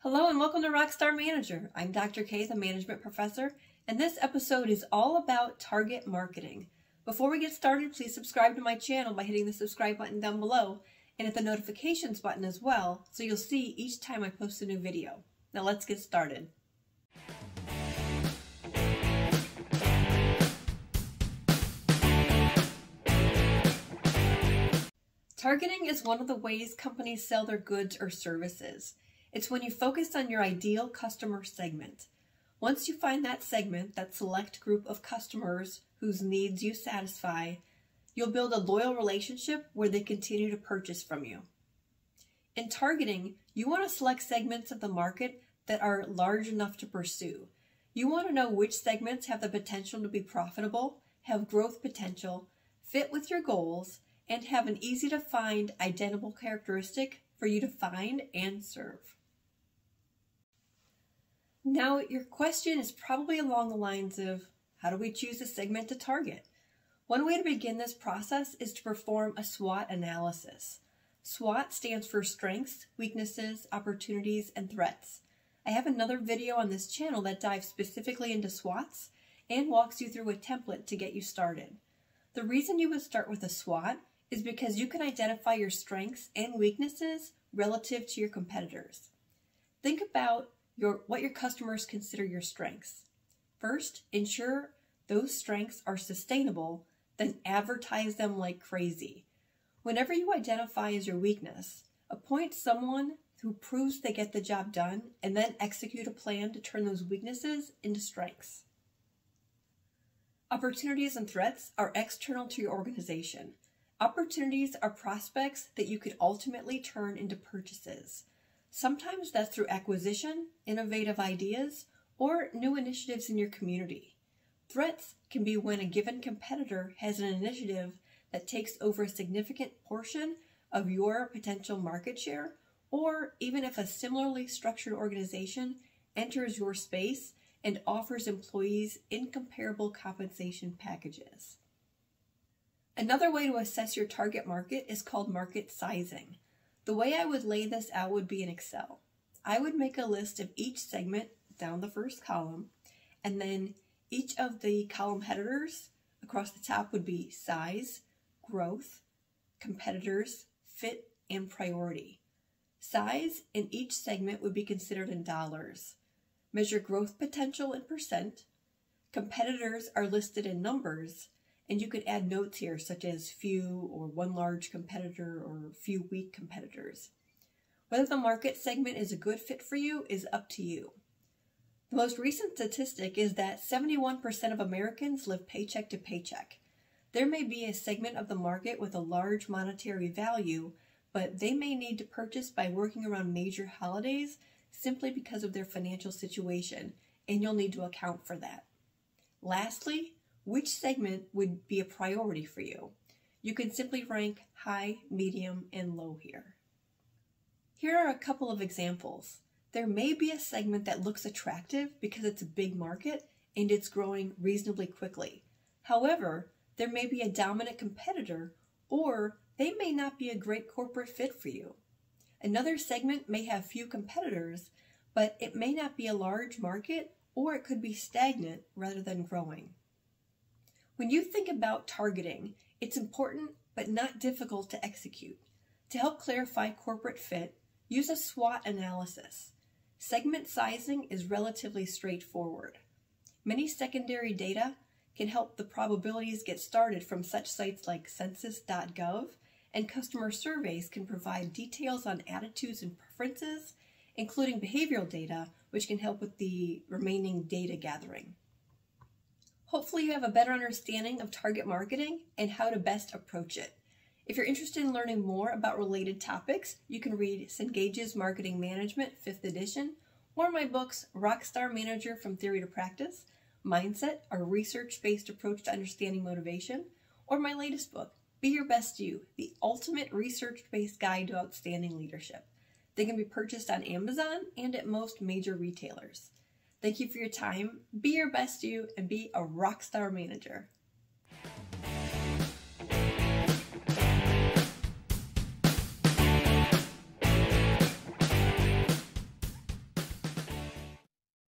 Hello and welcome to Rockstar Manager. I'm Dr. K, the management professor, and this episode is all about target marketing. Before we get started, please subscribe to my channel by hitting the subscribe button down below and hit the notifications button as well so you'll see each time I post a new video. Now let's get started. Targeting is one of the ways companies sell their goods or services. It's when you focus on your ideal customer segment. Once you find that segment, that select group of customers whose needs you satisfy, you'll build a loyal relationship where they continue to purchase from you. In targeting, you want to select segments of the market that are large enough to pursue. You want to know which segments have the potential to be profitable, have growth potential, fit with your goals, and have an easy-to-find, identifiable characteristic for you to find and serve. Now, your question is probably along the lines of, how do we choose a segment to target? One way to begin this process is to perform a SWOT analysis. SWOT stands for strengths, weaknesses, opportunities, and threats. I have another video on this channel that dives specifically into SWOTs and walks you through a template to get you started. The reason you would start with a SWOT is because you can identify your strengths and weaknesses relative to your competitors. Think about what your customers consider your strengths. First, ensure those strengths are sustainable, then advertise them like crazy. Whenever you identify as your weakness, appoint someone who proves they get the job done and then execute a plan to turn those weaknesses into strengths. Opportunities and threats are external to your organization. Opportunities are prospects that you could ultimately turn into purchases. Sometimes that's through acquisition, innovative ideas, or new initiatives in your community. Threats can be when a given competitor has an initiative that takes over a significant portion of your potential market share, or even if a similarly structured organization enters your space and offers employees incomparable compensation packages. Another way to assess your target market is called market sizing. The way I would lay this out would be in Excel. I would make a list of each segment down the first column, and then each of the column headers across the top would be size, growth, competitors, fit, and priority. Size in each segment would be considered in dollars. Measure growth potential in percent. Competitors are listed in numbers, and you could add notes here such as few or one large competitor or few weak competitors. Whether the market segment is a good fit for you is up to you. The most recent statistic is that 71% of Americans live paycheck to paycheck. There may be a segment of the market with a large monetary value, but they may need to purchase by working around major holidays simply because of their financial situation, and you'll need to account for that. Lastly, which segment would be a priority for you? You can simply rank high, medium, and low here. Here are a couple of examples. There may be a segment that looks attractive because it's a big market and it's growing reasonably quickly. However, there may be a dominant competitor, or they may not be a great corporate fit for you. Another segment may have few competitors, but it may not be a large market, or it could be stagnant rather than growing. When you think about targeting, it's important but not difficult to execute. To help clarify corporate fit, use a SWOT analysis. Segment sizing is relatively straightforward. Many secondary data can help the probabilities get started from such sites like census.gov, and customer surveys can provide details on attitudes and preferences, including behavioral data, which can help with the remaining data gathering. Hopefully you have a better understanding of target marketing and how to best approach it. If you're interested in learning more about related topics, you can read Cengage's Marketing Management 5th edition, or my books Rockstar Manager from Theory to Practice, Mindset, a research-based approach to understanding motivation, or my latest book, Be Your Best You, the ultimate research-based guide to outstanding leadership. They can be purchased on Amazon and at most major retailers. Thank you for your time. Be your best you and be a rockstar manager.